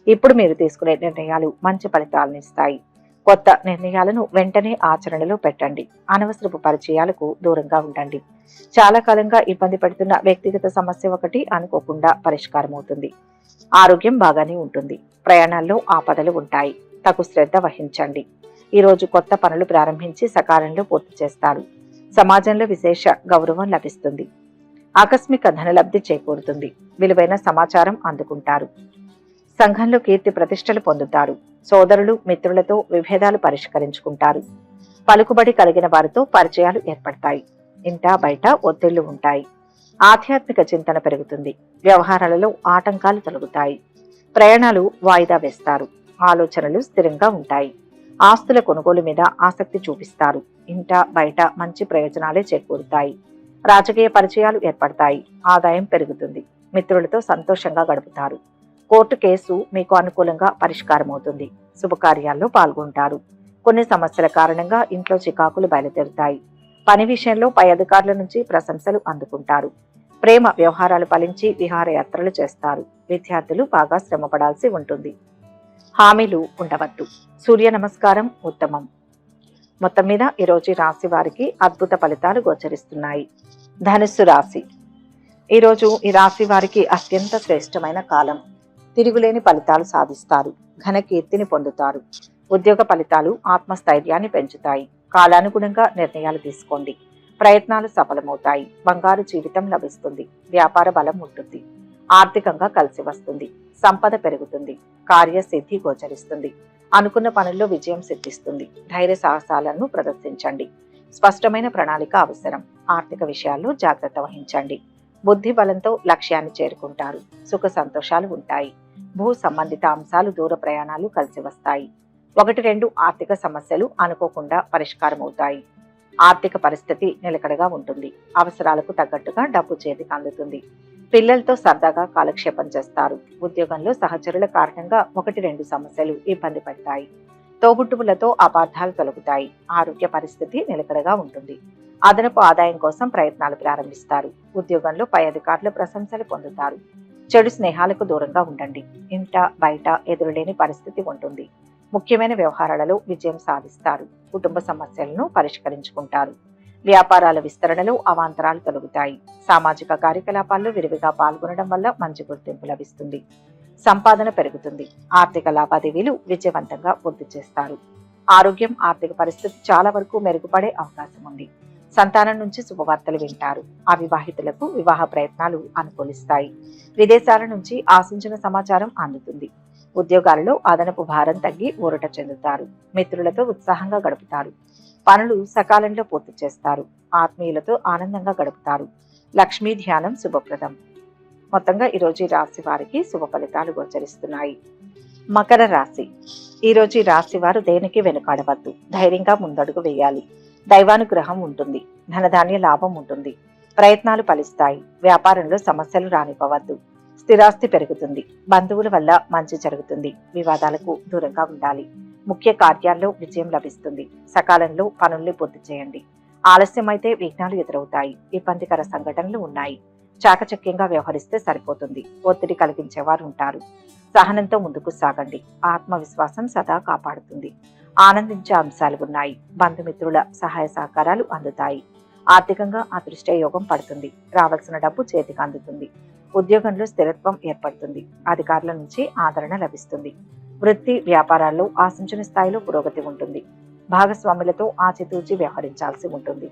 ఇప్పుడు మీరు తీసుకునే నిర్ణయాలు మంచి ఫలితాలను ఇస్తాయి. కొత్త నిర్ణయాలను వెంటనే ఆచరణలో పెట్టండి. అనవసరపు పరిచయాలకు దూరంగా ఉండండి. చాలా కాలంగా ఇబ్బంది పెడుతున్న వ్యక్తిగత సమస్య ఒకటి అనుకోకుండా పరిష్కారం అవుతుంది. ఆరోగ్యం బాగానే ఉంటుంది. ప్రయాణాల్లో ఆపదలు ఉంటాయి. తగు శ్రద్ధ వహించండి. ఈ రోజు కొత్త పనులు ప్రారంభించి సకాలంలో పూర్తి చేస్తారు. సమాజంలో విశేష గౌరవం లభిస్తుంది. ఆకస్మిక ధనలబ్ధి చేకూరుతుంది. విలువైన సమాచారం అందుకుంటారు. సంఘంలో కీర్తి ప్రతిష్టలు పొందుతారు. సోదరులు, మిత్రులతో విభేదాలు పరిష్కరించుకుంటారు. పలుకుబడి కలిగిన వారితో పరిచయాలు ఏర్పడతాయి. ఇంటా బయట ఒత్తిళ్లు ఉంటాయి. ఆధ్యాత్మిక చింతన పెరుగుతుంది. వ్యవహారాలలో ఆటంకాలు తొలగుతాయి. ప్రయాణాలు వాయిదా వేస్తారు. ఆలోచనలు స్థిరంగా ఉంటాయి. ఆస్తుల కొనుగోలు మీద ఆసక్తి చూపిస్తారు. ఇంట బయట మంచి ప్రయోజనాలే చేకూరుతాయి. రాజకీయ పరిచయాలు ఏర్పడతాయి. ఆదాయం పెరుగుతుంది. మిత్రులతో సంతోషంగా గడుపుతారు. కోర్టు కేసు మీకు అనుకూలంగా పరిష్కారం అవుతుంది. శుభకార్యాల్లో పాల్గొంటారు. కొన్ని సమస్యల కారణంగా ఇంట్లో చికాకులు బయలుదేరుతాయి. పని విషయంలో పై అధికారుల నుంచి ప్రశంసలు అందుకుంటారు. ప్రేమ వ్యవహారాలు ఫలించి విహారయాత్రలు చేస్తారు. విద్యార్థులు బాగా శ్రమపడాల్సి ఉంటుంది. హామీలు ఉండవద్దు. సూర్య నమస్కారం ఉత్తమం. మొత్తం మీద ఈరోజు రాశి వారికి అద్భుత ఫలితాలు గోచరిస్తున్నాయి. ధనుస్సు రాశి. ఈరోజు ఈ రాశి వారికి అత్యంత శ్రేష్టమైన కాలం. తిరుగులేని ఫలితాలు సాధిస్తారు. ఘన కీర్తిని పొందుతారు. ఉద్యోగ ఫలితాలు ఆత్మస్థైర్యాన్ని పెంచుతాయి. కాలానుగుణంగా నిర్ణయాలు తీసుకోండి. ప్రయత్నాలు సఫలమవుతాయి. బంగారు జీవితం లభిస్తుంది. వ్యాపార బలం ఉంటుంది. ఆర్థికంగా కలిసి వస్తుంది. సంపద పెరుగుతుంది. కార్యసిద్ధి గోచరిస్తుంది. అనుకున్న పనుల్లో విజయం సిద్ధిస్తుంది. ధైర్య సాహసాలను ప్రదర్శించండి. స్పష్టమైన ప్రణాళిక అవసరం. ఆర్థిక విషయాల్లో జాగ్రత్త వహించండి. బుద్ధి బలంతో లక్ష్యాన్ని చేరుకుంటారు. సుఖ సంతోషాలు ఉంటాయి. భూ సంబంధిత అంశాలు, దూర ప్రయాణాలు కలిసి వస్తాయి. 1-2 ఆర్థిక సమస్యలు అనుకోకుండా పరిష్కారం అవుతాయి. ఆర్థిక పరిస్థితి నిలకడగా ఉంటుంది. అవసరాలకు తగ్గట్టుగా డబ్బు చేతికి అందుతుంది. పిల్లలతో సరదాగా కాలక్షేపం చేస్తారు. ఉద్యోగంలో సహచరుల కారణంగా 1-2 సమస్యలు ఇబ్బంది పడతాయి. తోబుట్టువులతో అపార్థాలు తొలగుతాయి. ఆరోగ్య పరిస్థితి నిలకడగా ఉంటుంది. అదనపు ఆదాయం కోసం ప్రయత్నాలు ప్రారంభిస్తారు. ఉద్యోగంలో పై అధికారుల ప్రశంసలు పొందుతారు. చెడు స్నేహాలకు దూరంగా ఉండండి. ఇంట బయట ఎదురులేని పరిస్థితి ఉంటుంది. ముఖ్యమైన వ్యవహారాలలో విజయం సాధిస్తారు. కుటుంబ సమస్యలను పరిష్కరించుకుంటారు. వ్యాపారాల విస్తరణలో అవాంతరాలు తొలగుతాయి. సామాజిక కార్యకలాపాల్లో విరివిగా పాల్గొనడం వల్ల మంచి గుర్తింపు లభిస్తుంది. సంపాదన పెరుగుతుంది. ఆర్థిక లావాదేవీలు విజయవంతంగా పూర్తి చేస్తారు. ఆరోగ్యం, ఆర్థిక పరిస్థితి చాలా వరకు మెరుగుపడే అవకాశం ఉంది. సంతానం నుంచి శుభవార్తలు వింటారు. అవివాహితులకు వివాహ ప్రయత్నాలు అనుకూలిస్తాయి. విదేశాల నుంచి ఆశించిన సమాచారం అందుతుంది. ఉద్యోగాలలో అదనపు భారం తగ్గి ఊరట చెందుతారు. మిత్రులతో ఉత్సాహంగా గడుపుతారు. పనులు సకాలంలో పూర్తి చేస్తారు. ఆత్మీయులతో ఆనందంగా గడుపుతారు. లక్ష్మీ ధ్యానం శుభప్రదం. మొత్తంగా ఈరోజు ఈ రాశి వారికి శుభ ఫలితాలు గోచరిస్తున్నాయి. మకర రాశి. ఈరోజు ఈ రాశి వారు దేనికి వెనుకాడవద్దు. ధైర్యంగా ముందడుగు వేయాలి. దైవానుగ్రహం ఉంటుంది. ధనధాన్య లాభం ఉంటుంది. ప్రయత్నాలు ఫలిస్తాయి. వ్యాపారంలో సమస్యలు రానివ్వవద్దు. స్థిరాస్తి పెరుగుతుంది. బంధువుల వల్ల మంచి జరుగుతుంది. వివాదాలకు దూరంగా ఉండాలి. ముఖ్య కార్యాల్లో విజయం లభిస్తుంది. సకాలంలో పనుల్ని పూర్తి చేయండి. ఆలస్యమైతే విఘ్నాలు ఎదురవుతాయి. ఇబ్బందికర సంఘటనలు ఉన్నాయి. చాకచక్యంగా వ్యవహరిస్తే సరిపోతుంది. ఒత్తిడి కలిగించేవారు ఉంటారు. సహనంతో ముందుకు సాగండి. ఆత్మవిశ్వాసం సదా కాపాడుతుంది. ఆనందించే అంశాలు ఉన్నాయి. బంధుమిత్రుల సహాయ సహకారాలు అందుతాయి. ఆర్థికంగా అదృష్ట యోగం పడుతుంది. రావాల్సిన డబ్బు చేతికి అందుతుంది. ఉద్యోగంలో స్థిరత్వం ఏర్పడుతుంది. అధికారుల నుంచి ఆదరణ లభిస్తుంది. వృత్తి వ్యాపారాల్లో ఆశించిన స్థాయిలో పురోగతి ఉంటుంది. భాగస్వాములతో ఆచితూచి వ్యవహరించాల్సి ఉంటుంది.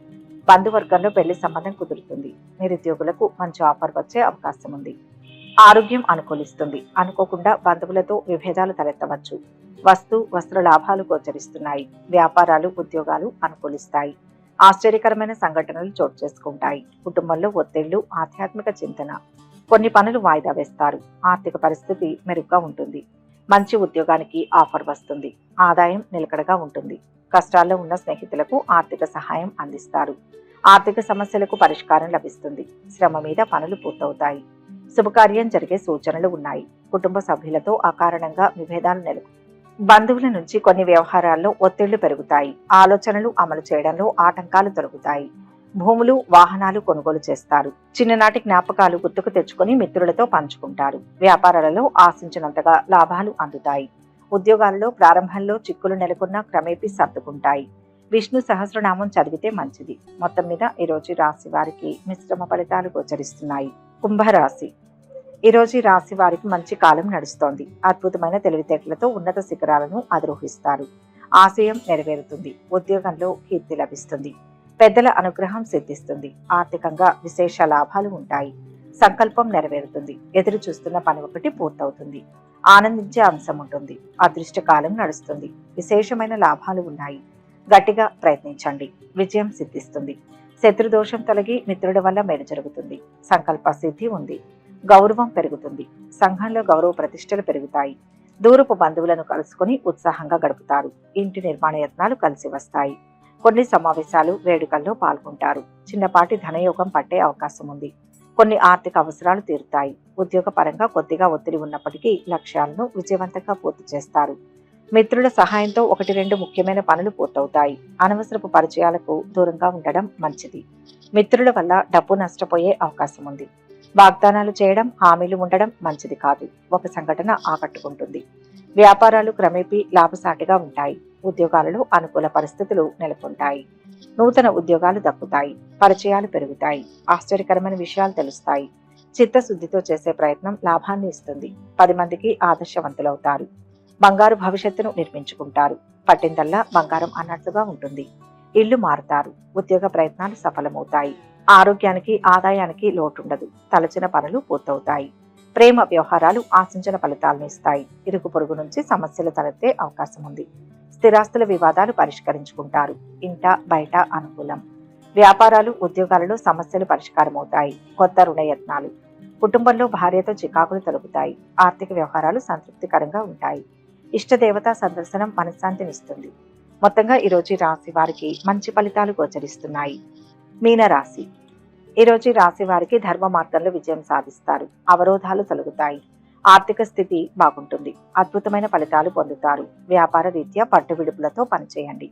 బంధువర్గంలో పెళ్లి సంబంధం కుదురుతుంది. నిరుద్యోగులకు మంచి ఆఫర్ వచ్చే అవకాశం ఉంది. ఆరోగ్యం అనుకూలిస్తుంది. అనుకోకుండా బంధువులతో విభేదాలు తలెత్తవచ్చు. వస్త్ర లాభాలు గోచరిస్తున్నాయి. వ్యాపారాలు ఉద్యోగాలు అనుకూలిస్తాయి. ఆశ్చర్యకరమైన సంఘటనలు చోటు చేసుకుంటాయి. కుటుంబంలో ఒత్తిళ్లు, ఆధ్యాత్మిక చింతన. కొన్ని పనులు వాయిదా వేస్తారు. ఆర్థిక పరిస్థితి మెరుగ్గా ఉంటుంది. మంచి ఉద్యోగానికి ఆఫర్ వస్తుంది. ఆదాయం నిలకడగా ఉంటుంది. కష్టాల్లో ఉన్న స్నేహితులకు ఆర్థిక సహాయం అందిస్తారు. ఆర్థిక సమస్యలకు పరిష్కారం లభిస్తుంది. శ్రమ మీద పనులు పూర్తవుతాయి. శుభకార్యం జరిగే సూచనలు ఉన్నాయి. కుటుంబ సభ్యులతో అకారణంగా విభేదాలు నెలకొంటాయి. బంధువుల నుంచి కొన్ని వ్యవహారాల్లో ఒత్తిళ్లు పెరుగుతాయి. ఆలోచనలు అమలు చేయడంలో ఆటంకాలు తొలగుతాయి. భూములు, వాహనాలు కొనుగోలు చేస్తారు. చిన్ననాటి జ్ఞాపకాలు గుర్తుకు తెచ్చుకొని మిత్రులతో పంచుకుంటారు. వ్యాపారాలలో ఆశించినంతగా లాభాలు అందుతాయి. ఉద్యోగాలలో ప్రారంభంలో చిక్కులు నెలకొన్న క్రమేపీ సర్దుకుంటాయి. విష్ణు సహస్రనామం చదివితే మంచిది. మొత్తం మీద ఈరోజు రాశి వారికి మిశ్రమ ఫలితాలు గోచరిస్తున్నాయి. కుంభరాశి. ఈరోజు రాశి వారికి మంచి కాలం నడుస్తోంది. అద్భుతమైన తెలివితేటలతో ఉన్నత శిఖరాలను అధిరోహిస్తారు. ఆశయం నెరవేరుతుంది. ఉద్యోగంలో కీర్తి లభిస్తుంది. పెద్దల అనుగ్రహం సిద్ధిస్తుంది. ఆర్థికంగా విశేష లాభాలు ఉంటాయి. సంకల్పం నెరవేరుతుంది. ఎదురు చూస్తున్న పని ఒకటి పూర్తవుతుంది. ఆనందించే అంశం ఉంటుంది. అదృష్ట కాలం నడుస్తుంది. విశేషమైన లాభాలు ఉన్నాయి. గట్టిగా ప్రయత్నించండి. విజయం సిద్ధిస్తుంది. శత్రుదోషం తొలగి మిత్రుల వల్ల మేలు జరుగుతుంది. సంకల్ప సిద్ధి ఉంది. గౌరవం పెరుగుతుంది. సంఘంలో గౌరవ ప్రతిష్టలు పెరుగుతాయి. దూరపు బంధువులను కలుసుకుని ఉత్సాహంగా గడుపుతారు. ఇంటి నిర్మాణ యత్నాలు కలిసి వస్తాయి. కొన్ని సమావేశాలు, వేడుకల్లో పాల్గొంటారు. చిన్నపాటి ధనయోగం పట్టే అవకాశం ఉంది. కొన్ని ఆర్థిక అవసరాలు తీరుతాయి. ఉద్యోగ పరంగా కొద్దిగా ఒత్తిడి ఉన్నప్పటికీ లక్ష్యాలను విజయవంతంగా పూర్తి చేస్తారు. మిత్రుల సహాయంతో 1-2 ముఖ్యమైన పనులు పూర్తవుతాయి. అనవసరపు పరిచయాలకు దూరంగా ఉండడం మంచిది. మిత్రుల వల్ల డబ్బు నష్టపోయే అవకాశం ఉంది. వాగ్దానాలు చేయడం, హామీలు ఉండడం మంచిది కాదు. ఒక సంఘటన ఆకట్టుకుంటుంది. వ్యాపారాలు క్రమేపీ లాభసాటిగా ఉంటాయి. ఉద్యోగాలలో అనుకూల పరిస్థితులు నెలకొంటాయి. నూతన ఉద్యోగాలు దక్కుతాయి. పరిచయాలు పెరుగుతాయి. ఆశ్చర్యకరమైన విషయాలు తెలుస్తాయి. చిత్తశుద్ధితో చేసే ప్రయత్నం లాభాన్ని ఇస్తుంది. 10 మందికి ఆదర్శవంతులవుతారు. బంగారు భవిష్యత్తును నిర్మించుకుంటారు. పట్టిందల్లా బంగారం అన్నట్లుగా ఉంటుంది. ఇల్లు మారుతారు. ఉద్యోగ ప్రయత్నాలు సఫలమవుతాయి. ఆరోగ్యానికి, ఆదాయానికి లోటుండదు. తలచిన పనులు పూర్తవుతాయి. ప్రేమ వ్యవహారాలు ఆశించిన ఫలితాలను ఇస్తాయి. ఇరుగు పొరుగు నుంచి సమస్యలు తలెత్తే అవకాశం ఉంది. స్థిరాస్తుల వివాదాలు పరిష్కరించుకుంటారు. ఇంట బయట అనుకూలం. వ్యాపారాలు, ఉద్యోగాలలో సమస్యలు పరిష్కారమవుతాయి. కొత్త రుణయత్నాలు. కుటుంబంలో భార్యతో చికాకులు తొలగుతాయి. ఆర్థిక వ్యవహారాలు సంతృప్తికరంగా ఉంటాయి. ఇష్టదేవతా సందర్శనం మనశ్శాంతినిస్తుంది. మొత్తంగా ఈరోజు రాశి వారికి మంచి ఫలితాలు గోచరిస్తున్నాయి. మీనరాశి. ఈరోజు రాశి వారికి ధర్మ మార్గంలో విజయం సాధిస్తారు. అవరోధాలు తొలగుతాయి. ఆర్థిక స్థితి బాగుంటుంది. అద్భుతమైన ఫలితాలు పొందుతారు. వ్యాపార రీత్యా పట్టు విడుపులతో పనిచేయండి.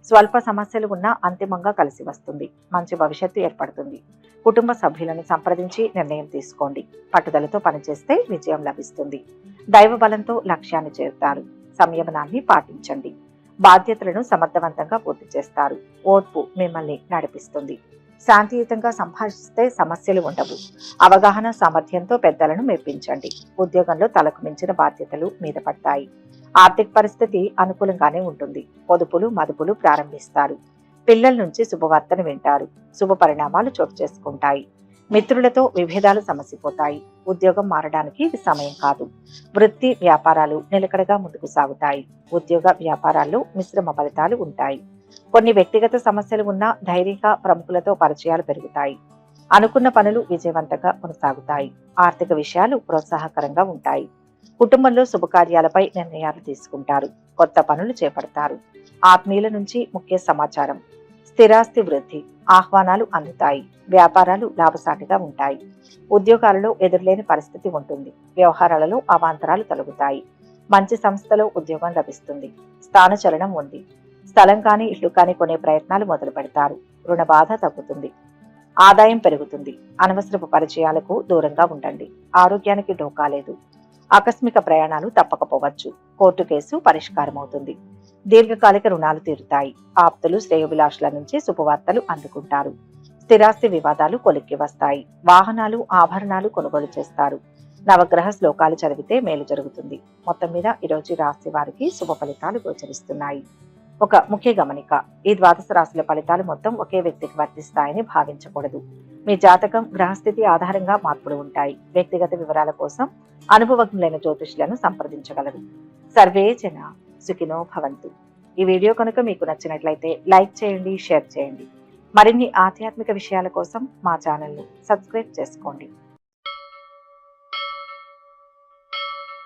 స్వల్ప సమస్యలు ఉన్నా అంతిమంగా కలిసి వస్తుంది. మంచి భవిష్యత్తు ఏర్పడుతుంది. కుటుంబ సభ్యులను సంప్రదించి నిర్ణయం తీసుకోండి. పట్టుదలతో పనిచేస్తే విజయం లభిస్తుంది. దైవ బలంతో లక్ష్యాన్ని చేరుతారు. సంయమనాన్ని పాటించండి. బాధ్యతలను సమర్థవంతంగా పూర్తి చేస్తారు. ఓర్పు మిమ్మల్ని నడిపిస్తుంది. శాంతియుతంగా సంభాషిస్తే సమస్యలు ఉండవు. అవగాహన సామర్థ్యంతో పెద్దలను మెప్పించండి. ఉద్యోగంలో తలకు మించిన బాధ్యతలు మీద పడతాయి. ఆర్థిక పరిస్థితి అనుకూలంగానే ఉంటుంది. పొదుపులు, మదుపులు ప్రారంభిస్తారు. పిల్లల నుంచి శుభవార్తను వింటారు. శుభ పరిణామాలు చోటు చేసుకుంటాయి. మిత్రులతో విభేదాలు సమసిపోతాయి. ఉద్యోగం మారడానికి ఇది సమయం కాదు. వృత్తి వ్యాపారాలు నిలకడగా ముందుకు సాగుతాయి. ఉద్యోగ వ్యాపారాల్లో మిశ్రమ ఫలితాలు ఉంటాయి. కొన్ని వ్యక్తిగత సమస్యలు ఉన్నా ధైర్యంగా ప్రముఖులతో పరిచయాలు పెరుగుతాయి. అనుకున్న పనులు విజయవంతంగా కొనసాగుతాయి. ఆర్థిక విషయాలు ప్రోత్సాహకరంగా ఉంటాయి. కుటుంబంలో శుభకార్యాలపై నిర్ణయాలు తీసుకుంటారు. కొత్త పనులు చేపడతారు. ఆత్మీయుల నుంచి ముఖ్య సమాచారం. స్థిరాస్తి వృద్ధి. ఆహ్వానాలు అందుతాయి. వ్యాపారాలు లాభసాటిగా ఉంటాయి. ఉద్యోగాలలో ఎదురులేని పరిస్థితి ఉంటుంది. వ్యవహారాలలో అవాంతరాలు తొలగుతాయి. మంచి సంస్థలో ఉద్యోగం లభిస్తుంది. స్థానచలనం ఉంది. స్థలం కానీ ఇల్లు కానీ కొనే ప్రయత్నాలు మొదలు పెడతారు. రుణ బాధ తగ్గుతుంది. ఆదాయం పెరుగుతుంది. అనవసరపు పరిచయాలకు దూరంగా ఉండండి. ఆరోగ్యానికి ఢోకా లేదు. ఆకస్మిక ప్రయాణాలు తప్పకపోవచ్చు. కోర్టు కేసు పరిష్కారం అవుతుంది. దీర్ఘకాలిక రుణాలు తీరుతాయి. ఆప్తులు శ్రేయోభిలాషుల నుంచి శుభవార్తలు అందుకుంటారు. స్థిరాస్తి వివాదాలు కొలిక్కి వస్తాయి. వాహనాలు ఆభరణాలు కొనుగోలు చేస్తారు. నవగ్రహ శ్లోకాలు చదివితే మేలు జరుగుతుంది. మొత్తం మీద ఈరోజు రాశి వారికి శుభ ఫలితాలు గోచరిస్తున్నాయి. ఒక ముఖ్య గమనిక, ఈ ద్వాదశ రాశుల ఫలితాలు మొత్తం ఒకే వ్యక్తికి వర్తిస్తాయని భావించకూడదు. మీ జాతకం గ్రహస్థితి ఆధారంగా మార్పులు ఉంటాయి. వ్యక్తిగత వివరాల కోసం అనుభవజ్ఞులైన జ్యోతిష్యులను సంప్రదించగలరు. సర్వే జన సుఖినో భవంతు. ఈ వీడియో కనుక మీకు నచ్చినట్లయితే లైక్ చేయండి, షేర్ చేయండి. మరిన్ని ఆధ్యాత్మిక విషయాల కోసం మా ఛానల్ని సబ్స్క్రైబ్ చేసుకోండి.